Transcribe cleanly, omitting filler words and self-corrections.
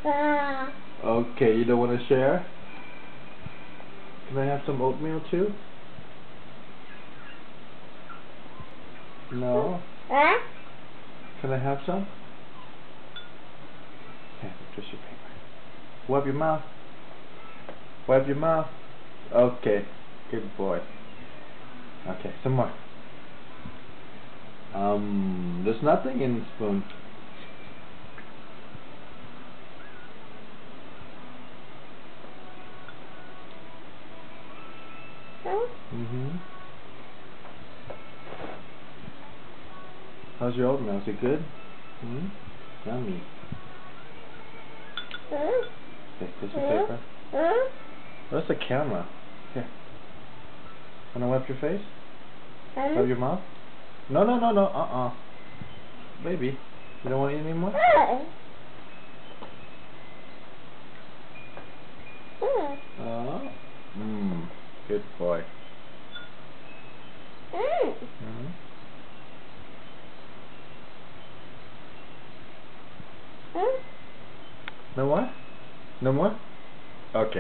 Okay, you don't want to share? Can I have some oatmeal too? No? Can I have some? Okay, tissue paper. Wipe your mouth. Wipe your mouth. Okay, good boy. Okay, some more. There's nothing in the spoon. How's your oatmeal? Is it good? Yummy. Okay, tissue paper. Where's the camera? Here. Wanna wipe your face? Wipe your mouth? No, no, no, no. Baby, you don't want to eat anymore? Good boy. No more? No more? Okay.